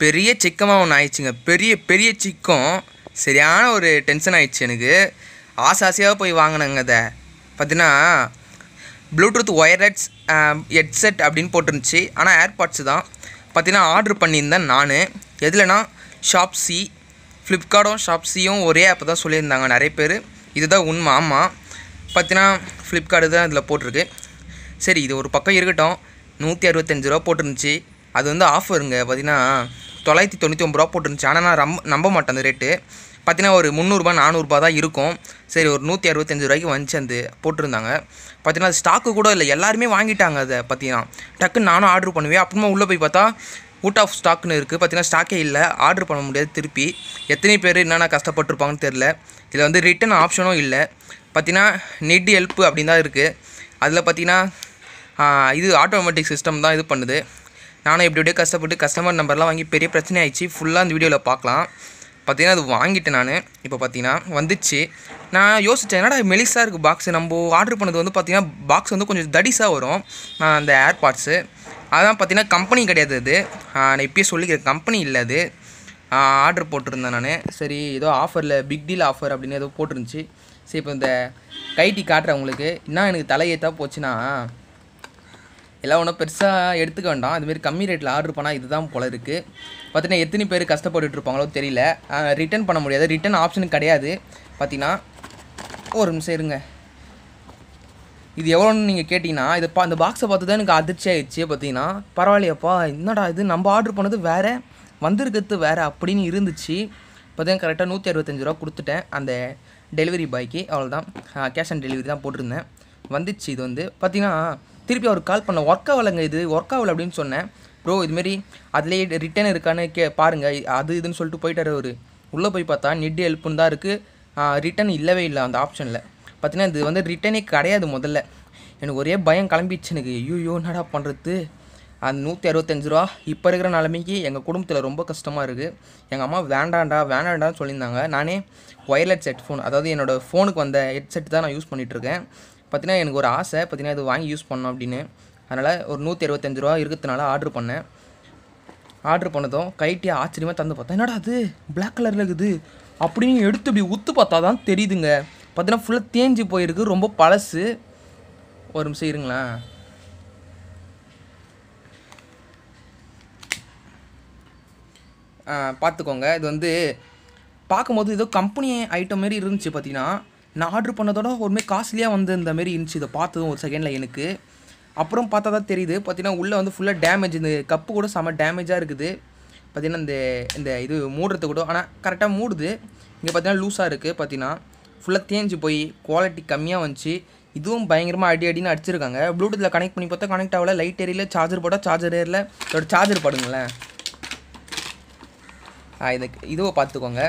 பெரிய சிக்கமாக ஒன்று ஆயிடுச்சுங்க. பெரிய பெரிய சிக்கம். சரியான ஒரு டென்ஷன் ஆயிடுச்சு எனக்கு. ஆசையாக போய் வாங்கினேங்க. அதை பார்த்தீங்கன்னா ப்ளூடூத் ஒயர்லெஸ் ஹெட்செட் அப்படின்னு போட்டுருந்துச்சு. ஆனால் ஏர்பாட்ஸு தான் பார்த்தீங்கன்னா ஆர்டர் பண்ணியிருந்தேன் நான். எதுலனா ஷாப்ஸி, ஃப்ளிப்கார்ட்டும் ஷாப்ஸியும் ஒரே ஆப் தான் சொல்லியிருந்தாங்க நிறைய பேர். இதுதான் உண்மை. ஆமாம், பார்த்தீங்கன்னா ஃப்ளிப்கார்ட்டு தான் இதில் போட்டிருக்கு. சரி, இது ஒரு பக்கம் இருக்கட்டும். 165 ரூபா போட்டுருந்துச்சு. அது வந்து ஆஃபருங்க. பார்த்தீங்கன்னா 999 ரூபா போட்டுருந்துச்சு. ஆனால் நான் நம்ப மாட்டேன் அந்த ரேட்டு. பார்த்தீங்கன்னா ஒரு 300 400 தான் இருக்கும். சரி, ஒரு 165 ரூபாய்க்கு வந்துச்சு அந்த போட்டிருந்தாங்க. பார்த்தீங்கன்னா அது ஸ்டாக்கு கூட இல்லை, எல்லாருமே வாங்கிட்டாங்க. அதை பார்த்தீங்கன்னா டக்குன்னு நானும் ஆர்டர் பண்ணுவேன். அப்புறமா உள்ளே போய் பார்த்தா அவுட் ஆஃப் ஸ்டாக்னு இருக்குது. பார்த்தீங்கன்னா ஸ்டாக்கே இல்லை, ஆர்டர் பண்ண முடியாது. திருப்பி எத்தனை பேர் என்னென்ன கஷ்டப்பட்டுருப்பாங்கன்னு தெரில. இதில் வந்து ரிட்டன் ஆப்ஷனும் இல்லை. பார்த்தீங்கன்னா நீட் ஹெல்ப் அப்படின்னு தான் இருக்குது. அதில் பார்த்தீங்கன்னா இது ஆட்டோமேட்டிக் சிஸ்டம் தான் இது பண்ணுது. நானும் எப்படியே கஷ்டப்பட்டு கஸ்டமர் நம்பர்லாம் வாங்கி பெரிய பிரச்சனை ஆயிடுச்சு. ஃபுல்லாக அந்த வீடியோவில் பார்க்கலாம். பார்த்தீங்கன்னா அது வாங்கிட்டேன் நான். இப்போ பார்த்தீங்கன்னா வந்துச்சு. நான் யோசித்தேன், என்னடா மெலிசாக இருக்குது பாக்ஸு. நம்ம ஆர்டர் பண்ணது வந்து பார்த்தீங்கன்னா பாக்ஸ் வந்து கொஞ்சம் தடிசாக வரும் அந்த ஏர்பாட்ஸு. அதான் பார்த்தீங்கன்னா கம்பெனி கிடையாது அது. நான் இப்போயே சொல்லிக்கிறேன், கம்பெனி இல்லை அது. ஆர்டர் போட்டிருந்தேன் நான். சரி, ஏதோ ஆஃபரில் பிக் டீல் ஆஃபர் அப்படின்னு ஏதோ போட்டிருந்துச்சு. சரி, இப்போ இந்த கைட்டி காட்டுறேன் உங்களுக்கு. இன்னும் எனக்கு தலையேற்றா போச்சுன்னா எல்லாம் ஒன்றும் பெருசாக எடுத்துக்க வேண்டாம். அதுமாரி கம்மி ரேட்டில் ஆர்டர் பண்ணால் இதுதான் போல இருக்குது. பார்த்தீங்கன்னா எத்தனை பேர் கஷ்டப்பட்டுருப்பாங்களோ தெரியல. ரிட்டன் பண்ண முடியாது, ரிட்டன் ஆப்ஷனும் கிடையாது. பார்த்தீங்கன்னா ஒரு நிமிஷம் இருங்க. இது எவ்வளோன்னு நீங்கள் கேட்டிங்கன்னா இந்த பாக்ஸை பார்த்து தான் எனக்கு அதிர்ச்சி ஆகிடுச்சு. பார்த்தீங்கன்னா பரவாயில்லையப்பா, என்னடா இது நம்ம ஆர்டர் பண்ணது வேறு, வந்திருக்கிறது வேறு அப்படின்னு இருந்துச்சு. பார்த்தீங்கன்னா கரெக்டாக 165 ரூபா கொடுத்துட்டேன் அந்த டெலிவரி பாய்க்கு. அவ்வளோதான், கேஷ் ஆன் டெலிவரி தான் போட்டிருந்தேன். வந்துச்சு. இது வந்து பார்த்தீங்கன்னா திருப்பி அவருக்கு கால் பண்ண, ஒர்க் ஆகலைங்க, இது ஒர்க் ஆகலை அப்படின்னு சொன்னேன். ப்ரோ இதுமாரி அதுலேயே ரிட்டன் இருக்கான்னு பாருங்கள் அது இதுன்னு சொல்லிட்டு போயிட்டார் அவர். உள்ளே போய் பார்த்தா நெட் ஹெல்ப்புன்னு தான் இருக்குது, ரிட்டன் இல்லவே இல்லை அந்த ஆப்ஷனில். பார்த்தீங்கன்னா இது வந்து ரிட்டனே கிடையாது. முதல்ல எனக்கு ஒரே பயம் கிளம்பிடுச்சு எனக்கு. ஐயோ என்னடா பண்ணுறது. அந்த 165 ரூபா இப்போ இருக்கிற நிலைமைக்கு எங்கள் குடும்பத்தில் ரொம்ப கஷ்டமாக இருக்குது. எங்கள் அம்மா வேண்டாண்டான்னு சொல்லியிருந்தாங்க. நானே ஒயர்லெஸ் ஹெட்ஃபோன், அதாவது என்னோடய ஃபோனுக்கு வந்த ஹெட்செட் தான் நான் யூஸ் பண்ணிகிட்ருக்கேன். பார்த்தீங்கன்னா எனக்கு ஒரு ஆசை, பார்த்தீங்கன்னா இது வாங்கி யூஸ் பண்ணோம் அப்படின்னு. அதனால் ஒரு 165 ரூபா இருக்கிறதுனால ஆர்டர் பண்ணேன். ஆர்டர் பண்ணதும் கைட்டியாக ஆச்சரியமாக தந்து பார்த்தேன். என்னடா அது பிளாக் கலரில் இருக்குது அப்படின்னு எடுத்து இப்படி உத்து பார்த்தா தான் தெரியுதுங்க. பார்த்தீங்கன்னா ஃபுல்லாக தேஞ்சு போயிருக்கு, ரொம்ப பழசு. ஒரு நிமிஷம் இருங்களேன். பார்த்துக்கோங்க. இது வந்து பார்க்கும்போது ஏதோ கம்பெனி ஐட்டம் மாரி இருந்துச்சு. பார்த்தீங்கன்னா நான் ஆர்டர் பண்ணதோட ஒருமாரி காஸ்ட்லியாக வந்து இந்த மாரி இருந்துச்சு. இதை பார்த்ததும் ஒரு செகண்டில் எனக்கு. அப்புறம் பார்த்தா தான் தெரியுது. பார்த்தீங்கன்னா உள்ளே வந்து ஃபுல்லாக டேமேஜ். இந்த கப்பு கூட செம்ம டேமேஜாக இருக்குது. பார்த்தீங்கன்னா இந்த இது மூடுறது கூட, ஆனால் கரெக்டாக மூடுது. இங்கே பார்த்தீங்கன்னா லூஸாக இருக்குது. பார்த்தீங்கன்னா ஃபுல்லாக தேஞ்சு போய் குவாலிட்டி கம்மியாக வந்துச்சு. இதுவும் பயங்கரமாக அடின்னு அடிச்சிருக்காங்க. ப்ளூடூத்தில் கனெக்ட் பண்ணி பார்த்தா கனெக்ட் ஆகல. லைட் ஏரியில் சார்ஜர் போட்டால் சார்ஜர் ஏரியில். இதோட சார்ஜர் பாடுங்களேன். இதுவை பார்த்துக்கோங்க.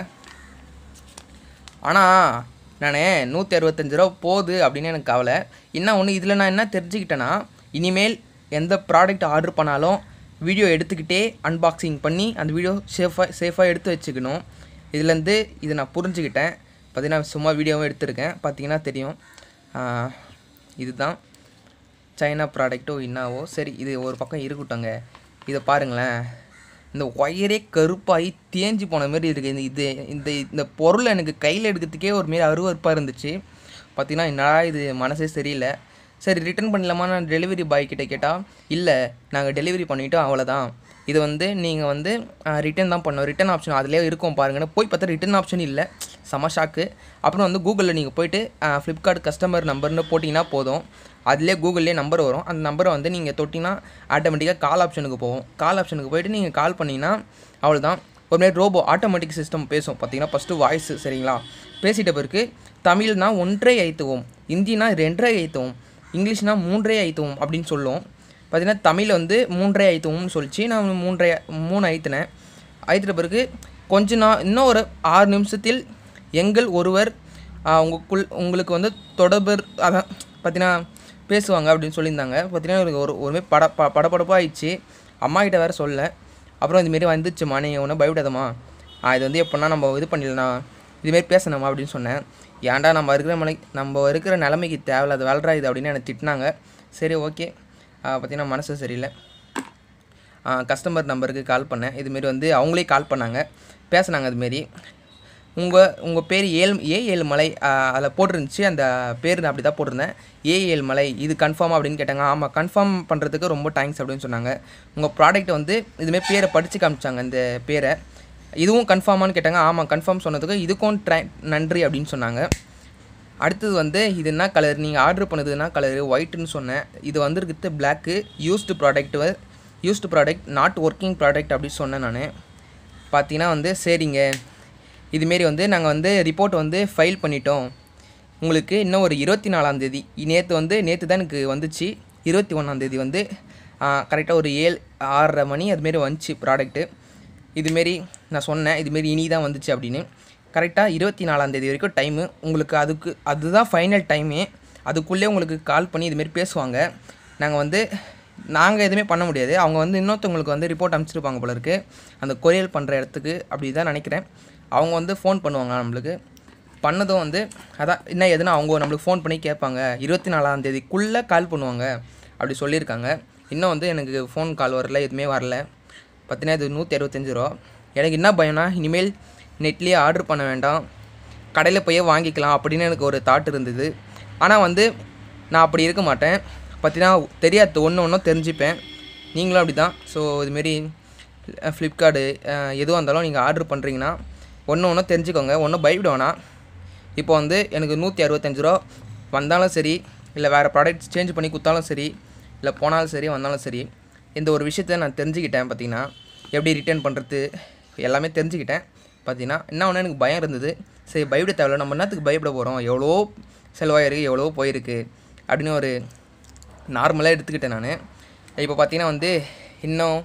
ஆனால் நான் 165 ரூபா போகுது அப்படின்னு எனக்கு கவலை. என்ன ஒன்று இதில் நான் என்ன தெரிஞ்சுக்கிட்டேன்னா, இனிமேல் எந்த ப்ராடக்ட் ஆர்டர் பண்ணாலும் வீடியோ எடுத்துக்கிட்டே அன்பாக்சிங் பண்ணி அந்த வீடியோ சேஃபாக எடுத்து வச்சுக்கணும். இதுலேருந்து இதை நான் புரிஞ்சுக்கிட்டேன். பார்த்தீங்கன்னா சும்மா வீடியோவும் எடுத்திருக்கேன், பார்த்தீங்கன்னா தெரியும். இதுதான் சைனா ப்ராடக்ட்டோ என்னவோ. சரி, இது ஒரு பக்கம் இருக்கட்டும்ங்க. இதை பாருங்களேன், இந்த ஒயரே கருப்பாகி தேஞ்சு போன மாரி இருக்குது. இந்த பொருளை எனக்கு கையில் எடுக்கிறதுக்கே ஒரு மாரி அருவருப்பாக இருந்துச்சு. பார்த்தீங்கன்னா என்னடா இது மனசே சரியில்லை. சரி ரிட்டன் பண்ணலாமா நான் டெலிவரி பாய் கிட்டே கேட்டால், இல்லை நாங்கள் டெலிவரி பண்ணிவிட்டோம் அவ்வளோதான், இது வந்து நீங்கள் வந்து ரிட்டன் தான் பண்ணோம், ரிட்டன் ஆப்ஷன் அதிலே இருக்கும் பாருங்கன்னு போய் பார்த்தா ரிட்டன் ஆப்ஷன் இல்லை. செம ஷாக்கு. அப்புறம் வந்து கூகுளில் நீங்கள் போய்ட்டு ஃப்ளிப்கார்ட் கஸ்டமர் நம்பர்னு போட்டிங்கன்னா போதும், அதிலே கூகுள்லேயே நம்பர் வரும். அந்த நம்பரை வந்து நீங்கள் தொட்டிங்கன்னா ஆட்டோமேட்டிக்காக கால் ஆப்ஷனுக்கு போகும். கால் ஆப்ஷனுக்கு போய்ட்டு நீங்கள் கால் பண்ணிங்கன்னா அவ்வளோதான், ஒரு மாதிரி ரோபோ ஆட்டோமேட்டிக் சிஸ்டம் பேசும். பார்த்தீங்கன்னா ஃபஸ்ட்டு வாய்ஸு சரிங்களா, பேசிட்ட பிறகு தமிழ்னா 1.5 ஐத்துவோம், ஹிந்தினா 2.5 ஐத்துவோம், இங்கிலீஷ்னா 3 ஐத்துவோம் அப்படின்னு சொல்லும். பார்த்தீங்கன்னா தமிழ் வந்து 3 ஐத்துவோம்னு சொல்லிச்சு. நான் 3 ஐத்தினேன். ஐத்திட்ட பிறகு நான் இன்னும் ஒரு 6 நிமிஷத்தில் எங்கள் ஒருவர் உங்களுக்கு வந்து தொடர்பு அதான் பார்த்தீங்கன்னா பேசுவாங்க அப்படின்னு சொல்லியிருந்தாங்க. பார்த்தீங்கன்னா எனக்கு ஒருமாரி படப்படப்பாக ஆயிடுச்சு. அம்மா கிட்ட வேறு சொல்ல. அப்புறம் இதுமாரி வந்துச்சுமா, நீங்கள் ஒன்றும் பயப்படாதம்மா, இது வந்து எப்படின்னா நம்ம இது பண்ணிடலாம், இதுமாரி பேசணுமா அப்படின்னு சொன்னேன். ஏன்டா நம்ம இருக்கிற நிலைமைக்கு தேவையில்லாத வேலைடா இது அப்படின்னு எனக்கு திட்டினாங்க. சரி ஓகே. பார்த்தீங்கன்னா மனசு சரியில்லை. கஸ்டமர் நம்பருக்கு கால் பண்ணேன். இதுமாரி வந்து அவங்களே கால் பண்ணாங்க, பேசுனாங்க. அதுமாரி உங்கள் பேர் ஏ7மலை அதில் போட்டிருந்துச்சு. அந்த பேர் அப்படி தான் போட்டிருந்தேன், ஏ7மலை. இது கன்ஃபார்மாக அப்படின்னு கேட்டாங்க. ஆமாம், கன்ஃபார்ம் பண்ணுறதுக்கு ரொம்ப தேங்க்ஸ் அப்படின்னு சொன்னாங்க. உங்கள் ப்ராடக்ட்டை வந்து இதுமாரி பேரை படித்து காமிச்சாங்க. இந்த பேரை இதுவும் கன்ஃபார்மானு கேட்டாங்க. ஆமாம், கன்ஃபார்ம் சொன்னதுக்கு இதுக்கும் நன்றி அப்படின்னு சொன்னாங்க. அடுத்தது வந்து இது என்ன கலர், நீங்கள் ஆர்டர் பண்ணதுன்னா கலரு ஒயிட்டுன்னு சொன்னேன். இது வந்துருக்குது black. Used product not working product அப்படின்னு சொன்னேன் நான். பார்த்தீங்கன்னா வந்து சரிங்க, இதுமாரி வந்து நாங்கள் வந்து ரிப்போர்ட் வந்து ஃபைல் பண்ணிட்டோம். உங்களுக்கு இன்னும் ஒரு 24ஆந்தேதி, நேற்று தான் எனக்கு வந்துச்சு. 21ஆந்தேதி வந்து கரெக்டாக ஒரு 6:30 மணி அதுமாரி வந்துச்சு ப்ராடக்ட்டு. இதுமாரி நான் சொன்னேன், இதுமாரி இனி தான் வந்துச்சு அப்படின்னு. கரெக்டாக 24ஆந்தேதி வரைக்கும் டைமு உங்களுக்கு. அதுதான் ஃபைனல் டைமே. அதுக்குள்ளே உங்களுக்கு கால் பண்ணி இதுமாரி பேசுவாங்க. நாங்கள் எதுவுமே பண்ண முடியாது. அவங்க வந்து இன்னொருத்தவங்களுக்கு வந்து ரிப்போர்ட் அனுப்பிச்சிருப்பாங்க போல இருக்குது, அந்த கொரியர் பண்ணுற இடத்துக்கு. அப்படி தான் நினைக்கிறேன். அவங்க வந்து ஃபோன் பண்ணுவாங்க நம்மளுக்கு. பண்ணதும் வந்து அதான் என்ன எதுனா அவங்க நம்மளுக்கு ஃபோன் பண்ணி கேட்பாங்க. 24ஆந்தேதிக்குள்ளே கால் பண்ணுவாங்க அப்படி சொல்லியிருக்காங்க. இன்னும் வந்து எனக்கு ஃபோன் கால் வரல, எதுவுமே வரல. பார்த்தீங்கன்னா இது 165 ரூபா. எனக்கு என்ன பயம்னா, இனிமேல் நெட்லேயே ஆர்டர் பண்ண வேண்டாம், கடையில் போய் வாங்கிக்கலாம் அப்படின்னு எனக்கு ஒரு தாட் இருந்தது. ஆனால் வந்து நான் அப்படி இருக்க மாட்டேன். பார்த்தீங்கன்னா தெரியாது, ஒன்றும் தெரிஞ்சுப்பேன். நீங்களும் அப்படி தான். ஸோ இதுமாரி ஃப்ளிப்கார்ட்டு எதுவாக இருந்தாலும் நீங்கள் ஆர்டர் பண்ணுறீங்கன்னா ஒன்று தெரிஞ்சுக்கோங்க, ஒன்றும் பயப்பட வேணாம். இப்போ வந்து எனக்கு 165 ரூபா வந்தாலும் சரி, இல்லை வேறு ப்ராடக்ட் சேஞ்ச் பண்ணி கொடுத்தாலும் சரி, இல்லை போனாலும் சரி வந்தாலும் சரி, இந்த ஒரு விஷயத்தை நான் தெரிஞ்சுக்கிட்டேன். பார்த்திங்கன்னா எப்படி ரிட்டர்ன் பண்ணுறது எல்லாமே தெரிஞ்சுக்கிட்டேன். பார்த்திங்கன்னா என்ன ஒன்று எனக்கு பயம் இருந்தது. சரி, பயப்பட தேவையில்ல, நம்ம என்னத்துக்கு பயப்பட போகிறோம், எவ்வளோ செலவாயிருக்கு, எவ்வளோ போயிருக்கு அப்படின்னு ஒரு நார்மலாக எடுத்துக்கிட்டேன் நான். இப்போ பார்த்திங்கன்னா வந்து இன்னும்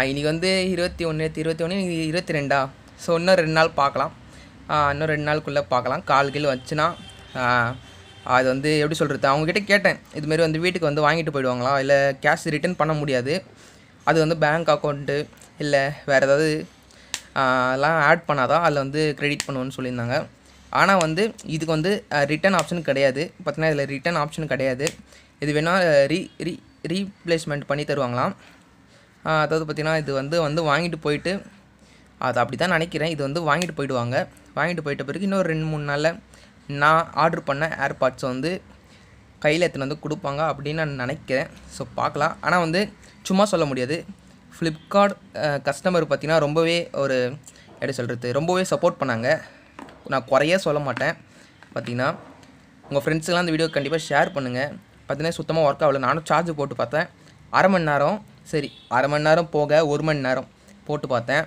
இன்றைக்கி வந்து 21 இன்றைக்கி 22. ஸோ இன்னும் 2 நாள் பார்க்கலாம். இன்னும் 2 நாளுக்குள்ளே பார்க்கலாம். கால் வந்துச்சுன்னா அது வந்து எப்படி சொல்கிறது, அவங்கக்கிட்ட கேட்டேன். இதுமாரி வந்து வீட்டுக்கு வந்து வாங்கிட்டு போயிடுவாங்களா, இல்லை கேஷ் ரிட்டர்ன் பண்ண முடியாது, அது வந்து பேங்க் அக்கௌண்ட்டு இல்லை வேறு ஏதாவது எல்லாம் ஆட் பண்ணாதான் அதில் வந்து க்ரெடிட் பண்ணுவோன்னு சொல்லியிருந்தாங்க. ஆனால் வந்து இதுக்கு வந்து ரிட்டன் ஆப்ஷன் கிடையாது. பார்த்தீங்கன்னா இதில் ரிட்டன் ஆப்ஷன் கிடையாது. இது வேணால் ரீப்ளேஸ்மெண்ட் பண்ணி தருவாங்களாம். அதாவது பார்த்திங்கன்னா இது வந்து வாங்கிட்டு போயிட்டு, அது அப்படி தான் நினைக்கிறேன், இது வந்து வாங்கிட்டு போயிடுவாங்க. வாங்கிட்டு போயிட்ட பிறகு இன்னொரு 2-3 நாளில் நான் ஆர்டர் பண்ண ஏர்பாட்ஸை வந்து கையில் எடுத்துன்னு வந்து கொடுப்பாங்க அப்படின்னு நான் நினைக்கிறேன். ஸோ பார்க்கலாம். ஆனால் வந்து சும்மா சொல்ல முடியாது. ஃப்ளிப்கார்ட் கஸ்டமர் பார்த்திங்கன்னா ரொம்பவே எப்படி சொல்கிறது, ரொம்பவே சப்போர்ட் பண்ணாங்க. நான் குறைய சொல்ல மாட்டேன். பார்த்திங்கன்னா உங்கள் ஃப்ரெண்ட்ஸுக்கெலாம் இந்த வீடியோ கண்டிப்பாக ஷேர் பண்ணுங்கள். பார்த்திங்கன்னா சுத்தமாக ஒர்க் ஆகலை. நானும் சார்ஜ் போட்டு பார்த்தேன், அரை மணி நேரம் போக 1 மணி நேரம் போட்டு பார்த்தேன்.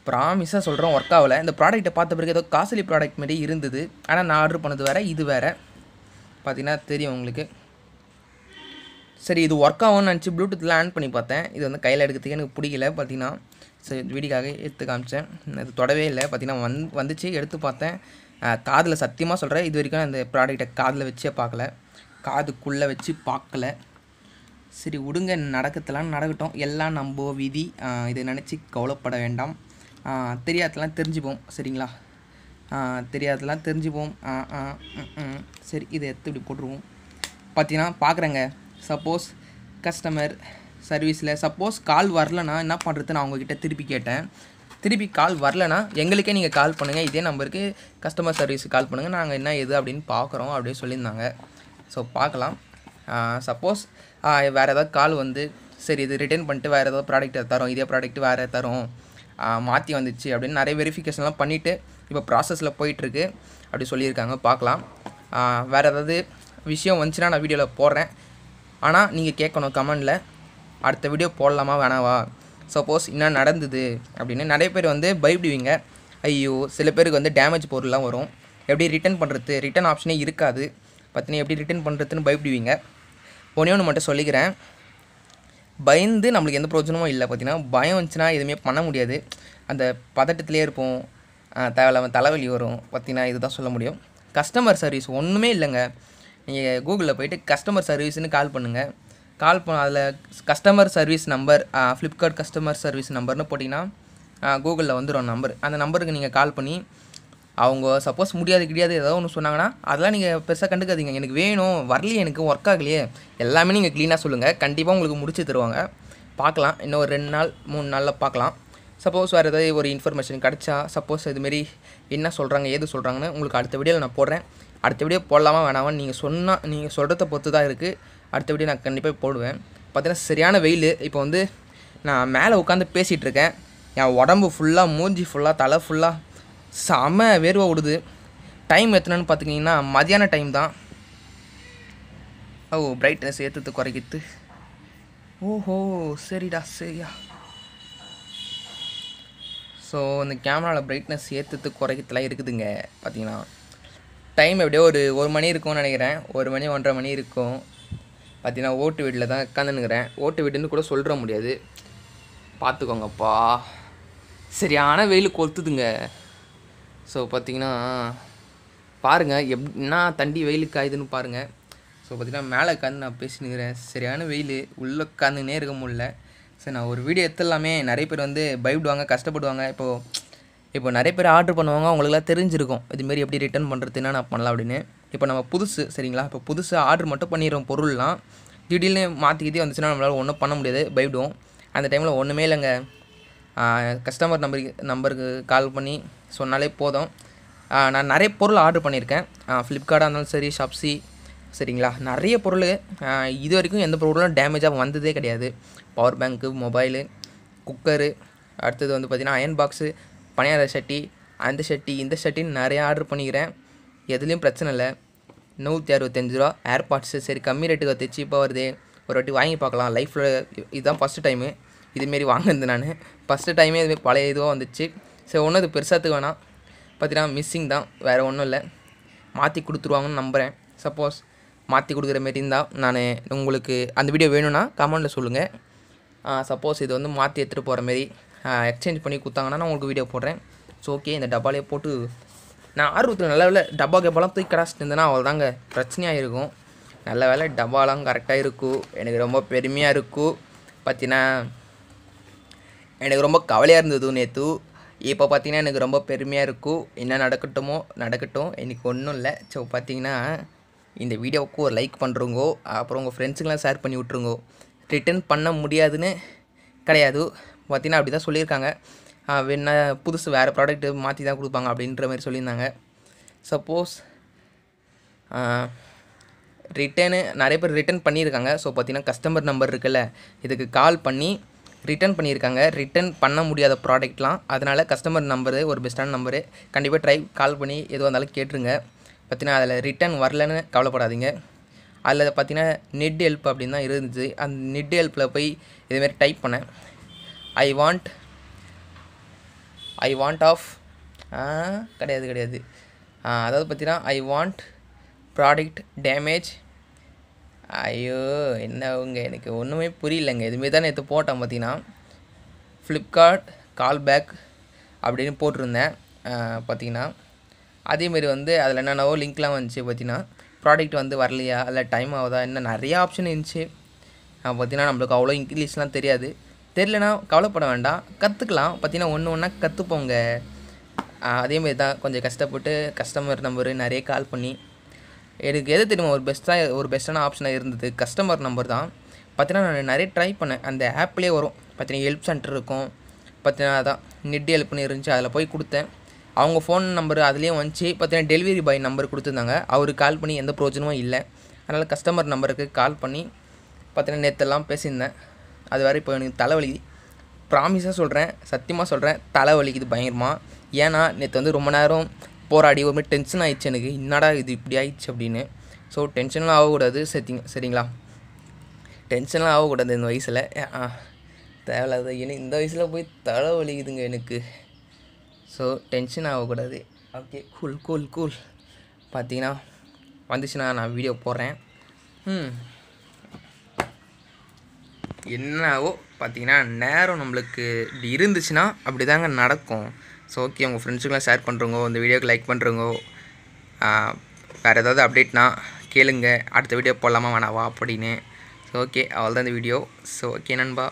ப்ராமிஸாக சொல்கிறேன், ஒர்க் ஆகலை. இந்த ப்ராடக்ட்டை பார்த்த பிறகு ஏதோ காஸ்ட்லி ப்ராடக்ட் மாரி இருந்தது. ஆனால் நான் ஆர்டர் பண்ணது வேறு, இது வேறு. பார்த்திங்கன்னா தெரியும் உங்களுக்கு. சரி, இது ஒர்க் ஆகும்னு நினச்சி ப்ளூடூத்தில் ஆன் பண்ணி பார்த்தேன். இது வந்து கையில் எடுக்கிறதுக்கு எனக்கு பிடிக்கல. பார்த்திங்கன்னா சரி, வீடியோக்காக எடுத்து காமிச்சேன். அது தொடவே இல்லை. பார்த்திங்கன்னா வந்துச்சு, எடுத்து பார்த்தேன். காதில் சத்தியமாக சொல்கிறேன், இது வரைக்கும் அந்த ப்ராடக்ட்டை காதில் வச்சே பார்க்கல, காதுக்குள்ளே வச்சு பார்க்கல. சரி விடுங்க, நடக்கத்தெல்லாம் நடக்கட்டும், எல்லாம் நம்ம விதி. இதை நினச்சி கவலைப்பட வேண்டாம். தெரியாதெல்லாம் தெரிஞ்சுப்போம், சரிங்களா? தெரியாதெல்லாம் தெரிஞ்சுப்போம். சரி, இதை எடுத்து இப்படி போட்டுருவோம். பார்த்தீங்கன்னா பார்க்குறேங்க, சப்போஸ் கஸ்டமர் சர்வீஸில் சப்போஸ் கால் வரலனா என்ன பண்ணுறதுன்னு நான் அவங்கக்கிட்ட திருப்பி கேட்டேன். திருப்பி கால் வரலனா எங்களுக்கே நீங்கள் கால் பண்ணுங்கள், இதே நம்பருக்கு கஸ்டமர் சர்வீஸுக்கு கால் பண்ணுங்கள், நாங்கள் என்ன எது அப்படின்னு பார்க்குறோம் அப்படின்னு சொல்லியிருந்தாங்க. ஸோ பார்க்கலாம். சப்போஸ் வேறு ஏதாவது கால் வந்து சரி இது ரிட்டர்ன் பண்ணிட்டு வேறு ஏதாவது ப்ராடக்ட் தரோம், இதே ப்ராடக்ட் வேறு தரோம், மாற்றி வந்துச்சு அப்படின்னு நிறைய வெரிஃபிகேஷன்லாம் பண்ணிவிட்டு இப்போ ப்ராசஸில் போயிட்டுருக்கு அப்படி சொல்லியிருக்காங்க. பார்க்கலாம். வேறு ஏதாவது விஷயம் வந்துச்சுன்னா நான் வீடியோவில் போடுறேன். ஆனால் நீங்கள் கேட்கணும் கமெண்டில், அடுத்த வீடியோ போடலாமா வேணாவா, சப்போஸ் என்ன நடந்தது அப்படின்னு. நிறைய பேர் வந்து பயப்படுவீங்க. ஐயோ, சில பேருக்கு வந்து டேமேஜ் பொருள்லாம் வரும், எப்படி ரிட்டர்ன் பண்ணுறது, ரிட்டன் ஆப்ஷனே இருக்காது, பார்த்தீங்கன்னா எப்படி ரிட்டர்ன் பண்ணுறதுன்னு பயப்படுவீங்க. ஒன்று மட்டும் சொல்லிக்கிறேன், பயந்து நம்மளுக்கு எந்த பிரயோஜனமும் இல்லை. பார்த்திங்கன்னா பயம் வந்துச்சுன்னா எதுவுமே பண்ண முடியாது, அந்த பதட்டத்திலே இருப்போம், தேவையில்லாமல் தலைவலி வரும். பார்த்திங்கன்னா இதுதான் சொல்ல முடியும். கஸ்டமர் சர்வீஸ் ஒன்றுமே இல்லைங்க. நீங்கள் கூகுளில் போய்ட்டு கஸ்டமர் சர்வீஸ்னு கால் பண்ணுங்கள். அதில் customer service number, Flipkart customer service நம்பர்னு போட்டிங்கன்னா கூகுளில் வந்துடும் நம்பர். அந்த நம்பருக்கு நீங்கள் கால் பண்ணி அவங்க சப்போஸ் முடியாது ஏதோ ஒன்று சொன்னாங்கன்னா அதெல்லாம் நீங்கள் பெருசாக கண்டுக்காதீங்க. எனக்கு வேணும், வரலையே, எனக்கு ஒர்க் ஆகலையே, எல்லாமே நீங்கள் க்ளீனாக சொல்லுங்கள், கண்டிப்பாக உங்களுக்கு முடிச்சு தருவாங்க. பார்க்கலாம். இன்னும் ஒரு 2 நாள் 3 நாளில் பார்க்கலாம். சப்போஸ் வேறு ஏதாவது ஒரு இன்ஃபர்மேஷன் கிடச்சா, சப்போஸ் இதுமாரி என்ன சொல்கிறாங்க ஏது சொல்கிறாங்கன்னு உங்களுக்கு அடுத்த வீடியோவில் நான் போடுறேன். அடுத்த வீடியோ போடலாமா வேணாமான்னு நீங்கள் சொல்கிறத பொறுத்து தான் இருக்குது. அடுத்த வீடியோ நான் கண்டிப்பாக போடுவேன். பார்த்தீங்கன்னா சரியான வெயில். இப்போ வந்து நான் மேலே உட்காந்து பேசிகிட்ருக்கேன். என் உடம்பு ஃபுல்லாக, மூஞ்சி ஃபுல்லாக, தலை ஃபுல்லாக செம வேர்வை விடுது. டைம் எத்தனைன்னு பார்த்துக்கிட்டிங்கன்னா மதியான டைம் தான். பிரைட்னஸ் ஏற்றுறது குறைக்கிது. ஓஹோ சரிடா சரியா. ஸோ இந்த கேமராவில் பிரைட்னஸ் ஏற்றுறது குறைக்கிறதுலாம் இருக்குதுங்க. பார்த்தீங்கன்னா டைம் எப்படியோ ஒரு மணி இருக்கும்னு நினைக்கிறேன். 1 மணி 1:30 மணி இருக்கும். பார்த்தீங்கன்னா ஓட்டு வீட்டில் தான் உட்காந்துன்னுக்கிறேன். ஓட்டு வீடுன்னு கூட சொல்கிற முடியாது. பார்த்துக்கோங்கப்பா, சரியான வெயில் கொளுத்துதுங்க. ஸோ பார்த்தீங்கன்னா பாருங்கள் என்ன தண்டி வெயிலுக்கு ஆயுதுன்னு பாருங்கள். ஸோ பார்த்தீங்கன்னா மேலே உட்காந்து நான் பேசினுக்கிறேன். சரியான வெயில், உள்ளே உட்காந்துன்னே இருக்க முடியல. சரி நான் ஒரு வீடியோ எடுத்துடலாமே. நிறைய பேர் வந்து பயப்படுவாங்க, கஷ்டப்படுவாங்க. இப்போ நிறைய பேர் ஆர்டர் பண்ணுவாங்க. அவங்களுக்குலாம் தெரிஞ்சிருக்கும் இதுமாரி எப்படி ரிட்டர்ன் பண்ணுறது, என்ன நான் பண்ணலாம் அப்படின்னு. இப்போ நம்ம புதுசு சரிங்களா, இப்போ புதுசு ஆர்டர் மட்டும் பண்ணிடுறோம். பொருள்லாம் திடீர்னு மாற்றிக்கிட்டே வந்துச்சுன்னா நம்மளால் ஒன்றும் பண்ண முடியாது, பயப்படுவோம். அந்த டைமில் ஒன்றுமே இல்லைங்க. கஸ்டமர் நம்பருக்கு கால் பண்ணி சொன்னாலே போதும். நான் நிறைய பொருள் ஆர்டர் பண்ணியிருக்கேன். ஃப்ளிப்கார்ட்டாக இருந்தாலும் சரி, ஷாப்ஸி சரிங்களா. நிறைய பொருள் இது வரைக்கும் எந்த பொருளும் டேமேஜாக வந்ததே கிடையாது. பவர் பேங்க்கு, மொபைலு, குக்கரு, அடுத்தது வந்து பார்த்திங்கன்னா அயன் பாக்ஸு, பனியார சட்டி, அந்த சட்டி இந்த சட்டின்னு நிறையா ஆர்டர் பண்ணிக்கிறேன். எதுலேயும் பிரச்சனை இல்லை. 165 ரூபா ஏர்பாட்ஸு. சரி கம்மி ரேட்டுக்கு வந்து சீப்பாக வருது, ஒரு வாட்டி வாங்கி பார்க்கலாம். லைஃப்பில் இதுதான் ஃபஸ்ட்டு டைமு இதுமாரி வாங்கினது. நான் ஃபஸ்ட்டு டைமே இதுமாரி பழைய இதுவாக வந்துச்சு. சரி ஒன்றும் இது பெருசாத்துக்கு வேணாம். பார்த்தீங்கன்னா மிஸ்ஸிங் தான், வேறு ஒன்றும் இல்லை. மாற்றி கொடுத்துருவாங்கன்னு நம்புகிறேன். சப்போஸ் மாற்றி கொடுக்குற மாரி இருந்தால் நான் உங்களுக்கு அந்த வீடியோ வேணும்னா கமெண்ட்டில் சொல்லுங்கள். சப்போஸ் இது வந்து மாற்றி எடுத்துகிட்டு போகிற மாரி எக்ஸ்சேஞ்ச் பண்ணி கொடுத்தாங்கன்னா நான் உங்களுக்கு வீடியோ போடுறேன். ஸோ ஓகே, இந்த டப்பாலே போட்டு நான் ஆர்வத்தில் நல்ல வேலை டப்பா கேப்பாலாம் தூக்கி கடாச்சிட்டு இருந்தேன்னா அவ்வளோதாங்க பிரச்சனையாக இருக்கும். நல்ல வேலை டப்பாலாம் கரெக்டாக இருக்கும். எனக்கு ரொம்ப பெருமையாக இருக்கும். பார்த்தீங்கன்னா எனக்கு ரொம்ப கவலையாக இருந்தது நேற்று. இப்போ பார்த்தீங்கன்னா எனக்கு ரொம்ப பெருமையாக இருக்கும். என்ன நடக்கட்டும், எனக்கு ஒன்றும் இல்லை. ஸோ பார்த்தீங்கன்னா இந்த வீடியோவுக்கு ஒரு லைக் பண்ணுறோங்கோ, அப்புறம் உங்கள் ஃப்ரெண்ட்ஸுக்கெலாம் ஷேர் பண்ணி விட்ருங்கோ. ரிட்டர்ன் பண்ண முடியாதுன்னு கிடையாது. பார்த்தீங்கன்னா அப்படி தான் சொல்லியிருக்காங்க. வேணா புதுசு வேறு ப்ராடக்ட்டு மாற்றி தான் கொடுப்பாங்க அப்படின்ற மாதிரி சொல்லியிருந்தாங்க. சப்போஸ் நிறைய பேர் ரிட்டர்ன் பண்ணியிருக்காங்க. ஸோ பார்த்தீங்கன்னா கஸ்டமர் நம்பர் இருக்குல்ல, இதுக்கு கால் பண்ணி ரிட்டர்ன் பண்ணியிருக்காங்க. ரிட்டர்ன் பண்ண முடியாத ப்ராடக்ட்லாம். அதனால் கஸ்டமர் நம்பரு ஒரு பெஸ்ட்டான நம்பரு. கண்டிப்பாக கால் பண்ணி எதுவாக இருந்தாலும் கேட்டுருங்க. பார்த்தீங்கன்னா அதில் ரிட்டர்ன் வரலன்னு கவலைப்படாதீங்க. அதில் பார்த்தீங்கன்னா நெட் ஹெல்ப் அப்படின்னு தான் இருந்துச்சு. அந்த நெட் ஹெல்ப்பில் போய் இதுமாரி டைப் பண்ணேன். ஐ வாண்ட் ஆஃப் கிடையாது. அதாவது பார்த்தீங்கன்னா ஐ வாண்ட் ப்ராடக்ட் டேமேஜ். ஐயோ என்னங்க, எனக்கு ஒன்றுமே புரியலைங்க. இதுமாரி தான் நேற்று போட்டேன். பார்த்தீங்கன்னா ஃப்ளிப்கார்ட் கால் பேக் அப்படின்னு போட்டிருந்தேன். பார்த்தீங்கன்னா அதேமாரி வந்து அதில் என்னென்னவோ லிங்க்லாம் வந்துச்சு. பார்த்தீங்கன்னா ப்ராடக்ட் வந்து வரலையா, இல்லை டைம் ஆகுதா, இன்னும் நிறையா ஆப்ஷன் இருந்துச்சு. பார்த்தீங்கன்னா நம்மளுக்கு அவ்வளோ இங்கிலீஷ்லாம் தெரியலனா கவலைப்பட வேண்டாம், கற்றுக்கலாம். பார்த்தீங்கன்னா ஒன்று கற்றுப்போங்க. அதேமாரி தான் கொஞ்சம் கஷ்டப்பட்டு கஸ்டமர் நம்பரு நிறைய கால் பண்ணி எனக்கு எது தெரியுமா ஒரு பெஸ்ட்டான ஆப்ஷனாக இருந்தது கஸ்டமர் நம்பர் தான். பார்த்தீங்கன்னா நான் நிறைய ட்ரை பண்ணேன். அந்த ஆப்லேயே வரும் பார்த்தீங்கன்னா ஹெல்ப் சென்டர் இருக்கும். பார்த்தீங்கன்னா அதான் நெட் ஹெல்ப்னு இருந்துச்சு. அதில் போய் கொடுத்தேன். அவங்க ஃபோன் நம்பர் அதுலேயும் வந்துச்சு. பார்த்தீங்கன்னா டெலிவரி பாய் நம்பர் கொடுத்துருந்தாங்க. அவருக்கு கால் பண்ணி எந்த பிரயோஜனமும் இல்லை. அதனால் கஸ்டமர் நம்பருக்கு கால் பண்ணி பார்த்தீங்கன்னா நேற்றெல்லாம் பேசியிருந்தேன். அது வேறு இப்போ எனக்கு தலைவலி. ப்ராமிஸாக சொல்கிறேன், சத்தியமாக சொல்கிறேன், தலைவலிக்குது பயங்கரமாக. ஏன்னா நேற்று வந்து ரொம்ப நேரம் போராடி ஒரு மாதிரி டென்ஷன் ஆகிடுச்சு எனக்கு. என்னடா இது இப்படி ஆயிடுச்சு அப்படின்னு. ஸோ டென்ஷன்லாம் ஆகக்கூடாது சரிங்களா. டென்ஷன்லாம் ஆகக்கூடாது இந்த வயசில். தேவையில்லாத இந்த வயசில் போய் தலைவலிக்குதுங்க எனக்கு. ஸோ டென்ஷன் ஆகக்கூடாது. Okay cool. பார்த்தீங்கன்னா வந்துச்சுன்னா நான் வீடியோ போடுறேன். என்னவோ பார்த்தீங்கன்னா நேரம் நம்மளுக்கு இப்படி இருந்துச்சுன்னா அப்படி தாங்க நடக்கும். ஸோ ஓகே, உங்கள் ஃப்ரெண்ட்ஸுக்கெலாம் ஷேர் பண்ணுறோங்க, இந்த வீடியோக்கு லைக் பண்ணுறோங்க. வேறு ஏதாவது அப்டேட்னா கேளுங்க, அடுத்த வீடியோ போடலாமா வேணாவா அப்படின்னு. ஸோ ஓகே, அவ்வளோதான் இந்த வீடியோ. ஸோ ஓகே நண்பா.